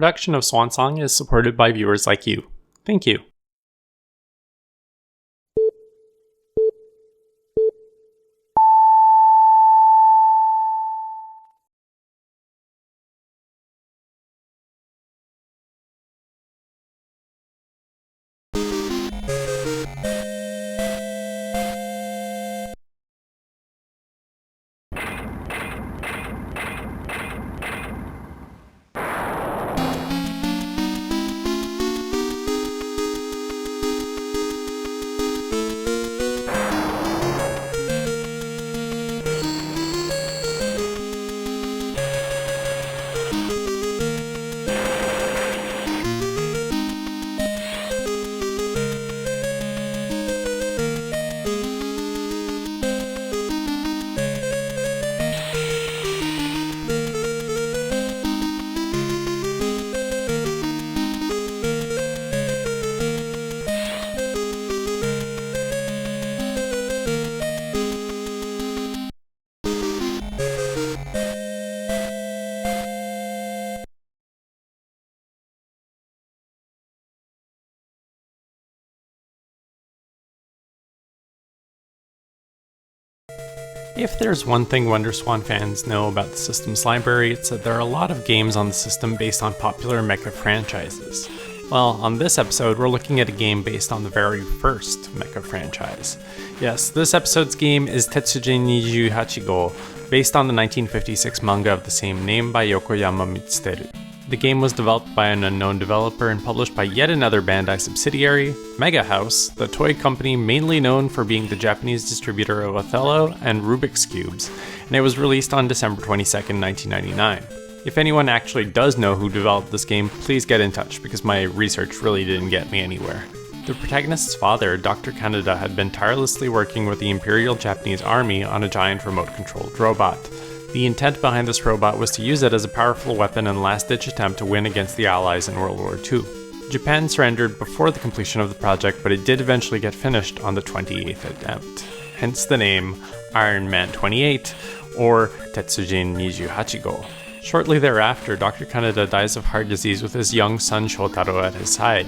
production of Swan Song is supported by viewers like you. Thank you. If there's one thing WonderSwan fans know about the system's library, it's that there are a lot of games on the system based on popular mecha franchises. Well, on this episode, we're looking at a game based on the very first mecha franchise. Yes, this episode's game is Tetsujin 28-gou, based on the 1956 manga of the same name by Yokoyama Mitsuteru. The game was developed by an unknown developer and published by yet another Bandai subsidiary, Mega House, the toy company mainly known for being the Japanese distributor of Othello and Rubik's Cubes, and it was released on December 22nd, 1999. If anyone actually does know who developed this game, please get in touch, because my research really didn't get me anywhere. The protagonist's father, Dr. Kaneda, had been tirelessly working with the Imperial Japanese Army on a giant remote-controlled robot. The intent behind this robot was to use it as a powerful weapon and last-ditch attempt to win against the Allies in World War II. Japan surrendered before the completion of the project, but it did eventually get finished on the 28th attempt. Hence the name Iron Man 28, or Tetsujin 28-gou. Shortly thereafter, Dr. Kaneda dies of heart disease with his young son Shotaro at his side.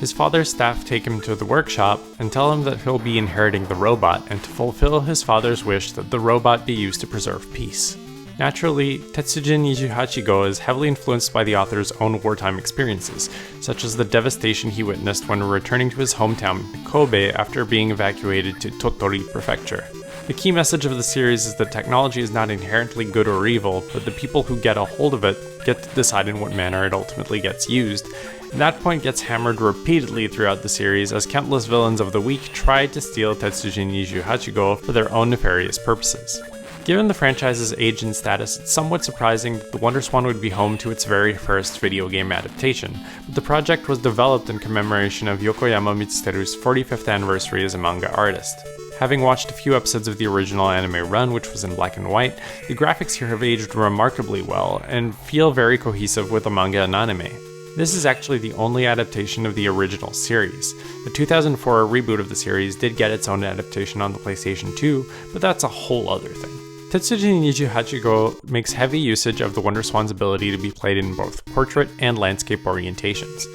His father's staff take him to the workshop and tell him that he'll be inheriting the robot, and to fulfill his father's wish that the robot be used to preserve peace. Naturally, Tetsujin 28-gou is heavily influenced by the author's own wartime experiences, such as the devastation he witnessed when returning to his hometown, Kobe, after being evacuated to Tottori Prefecture. The key message of the series is that technology is not inherently good or evil, but the people who get a hold of it get to decide in what manner it ultimately gets used. And that point gets hammered repeatedly throughout the series, as countless villains of the week try to steal Tetsujin 28-gou for their own nefarious purposes. Given the franchise's age and status, it's somewhat surprising that the WonderSwan would be home to its very first video game adaptation, but the project was developed in commemoration of Yokoyama Mitsuteru's 45th anniversary as a manga artist. Having watched a few episodes of the original anime run, which was in black and white, the graphics here have aged remarkably well, and feel very cohesive with the manga and anime. This is actually the only adaptation of the original series. The 2004 reboot of the series did get its own adaptation on the PlayStation 2, but that's a whole other thing. Tetsujin 28-gou makes heavy usage of the WonderSwan's ability to be played in both portrait and landscape orientations.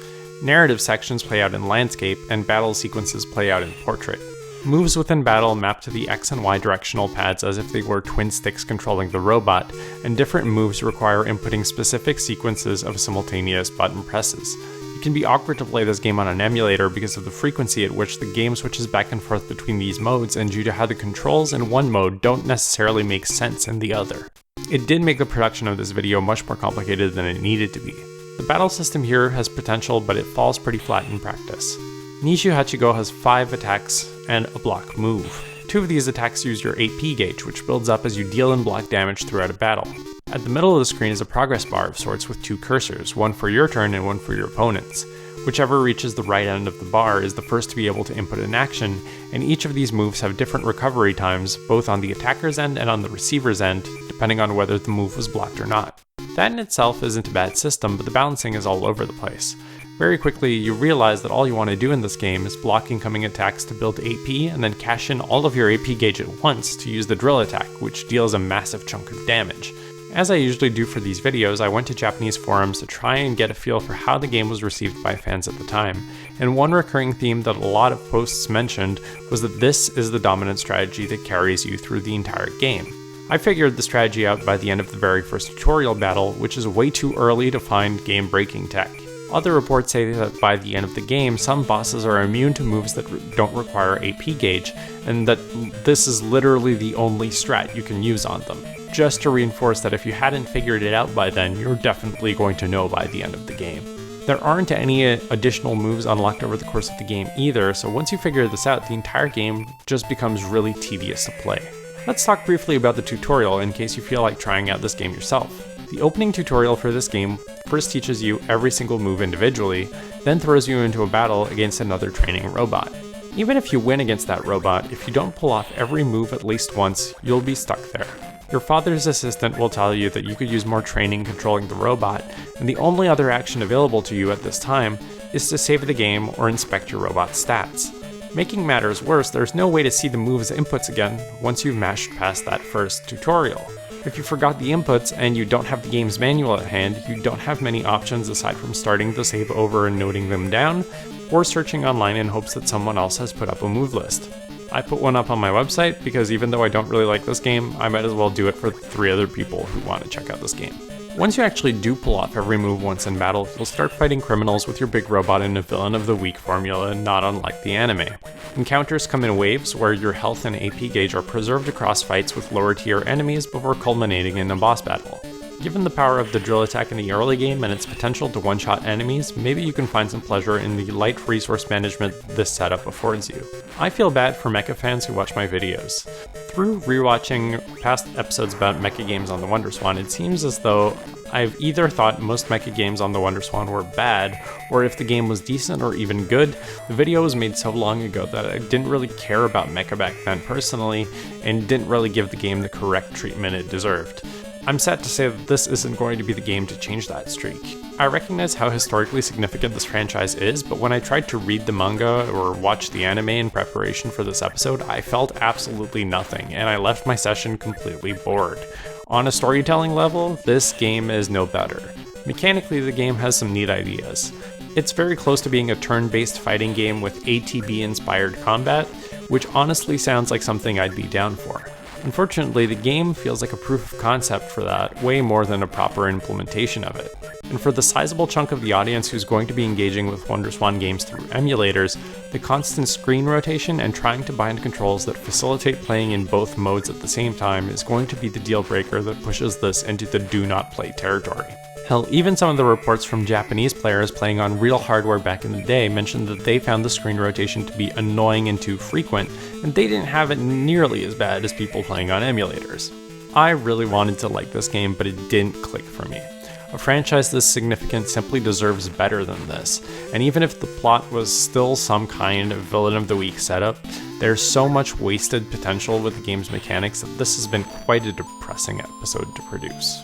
Narrative sections play out in landscape, and battle sequences play out in portrait. Moves within battle map to the X and Y directional pads as if they were twin sticks controlling the robot, and different moves require inputting specific sequences of simultaneous button presses. It can be awkward to play this game on an emulator because of the frequency at which the game switches back and forth between these modes, and due to how the controls in one mode don't necessarily make sense in the other. It did make the production of this video much more complicated than it needed to be. The battle system here has potential, but it falls pretty flat in practice. 28-gou has 5 attacks and a block move. 2 of these attacks use your AP gauge, which builds up as you deal and block damage throughout a battle. At the middle of the screen is a progress bar of sorts with 2 cursors, one for your turn and one for your opponent's. Whichever reaches the right end of the bar is the first to be able to input an action, and each of these moves have different recovery times, both on the attacker's end and on the receiver's end, depending on whether the move was blocked or not. That in itself isn't a bad system, but the balancing is all over the place. Very quickly, you realize that all you want to do in this game is block incoming attacks to build AP, and then cash in all of your AP gauge at once to use the drill attack, which deals a massive chunk of damage. As I usually do for these videos, I went to Japanese forums to try and get a feel for how the game was received by fans at the time, and one recurring theme that a lot of posts mentioned was that this is the dominant strategy that carries you through the entire game. I figured the strategy out by the end of the very first tutorial battle, which is way too early to find game-breaking tech. Other reports say that by the end of the game, some bosses are immune to moves that don't require AP gauge, and that this is literally the only strat you can use on them. Just to reinforce that if you hadn't figured it out by then, you're definitely going to know by the end of the game. There aren't any additional moves unlocked over the course of the game either, so once you figure this out, the entire game just becomes really tedious to play. Let's talk briefly about the tutorial in case you feel like trying out this game yourself. The opening tutorial for this game first teaches you every single move individually, then throws you into a battle against another training robot. Even if you win against that robot, if you don't pull off every move at least once, you'll be stuck there. Your father's assistant will tell you that you could use more training controlling the robot, and the only other action available to you at this time is to save the game or inspect your robot's stats. Making matters worse, there's no way to see the move's inputs again once you've mashed past that first tutorial. If you forgot the inputs and you don't have the game's manual at hand, you don't have many options aside from starting the save over and noting them down, or searching online in hopes that someone else has put up a move list. I put one up on my website because even though I don't really like this game, I might as well do it for 3 other people who want to check out this game. Once you actually do pull off every move once in battle, you'll start fighting criminals with your big robot in a villain of the week formula, not unlike the anime. Encounters come in waves where your health and AP gauge are preserved across fights with lower tier enemies before culminating in a boss battle. Given the power of the drill attack in the early game and its potential to one-shot enemies, maybe you can find some pleasure in the light resource management this setup affords you. I feel bad for mecha fans who watch my videos. Through rewatching past episodes about mecha games on the WonderSwan, it seems as though I've either thought most mecha games on the WonderSwan were bad, or if the game was decent or even good, the video was made so long ago that I didn't really care about mecha back then personally, and didn't really give the game the correct treatment it deserved. I'm sad to say that this isn't going to be the game to change that streak. I recognize how historically significant this franchise is, but when I tried to read the manga or watch the anime in preparation for this episode, I felt absolutely nothing, and I left my session completely bored. On a storytelling level, this game is no better. Mechanically, the game has some neat ideas. It's very close to being a turn-based fighting game with ATB-inspired combat, which honestly sounds like something I'd be down for. Unfortunately, the game feels like a proof of concept for that, way more than a proper implementation of it. And for the sizable chunk of the audience who's going to be engaging with WonderSwan games through emulators, the constant screen rotation and trying to bind controls that facilitate playing in both modes at the same time is going to be the deal breaker that pushes this into the do not play territory. Hell, even some of the reports from Japanese players playing on real hardware back in the day mentioned that they found the screen rotation to be annoying and too frequent, and they didn't have it nearly as bad as people playing on emulators. I really wanted to like this game, but it didn't click for me. A franchise this significant simply deserves better than this, and even if the plot was still some kind of villain of the week setup, there's so much wasted potential with the game's mechanics that this has been quite a depressing episode to produce.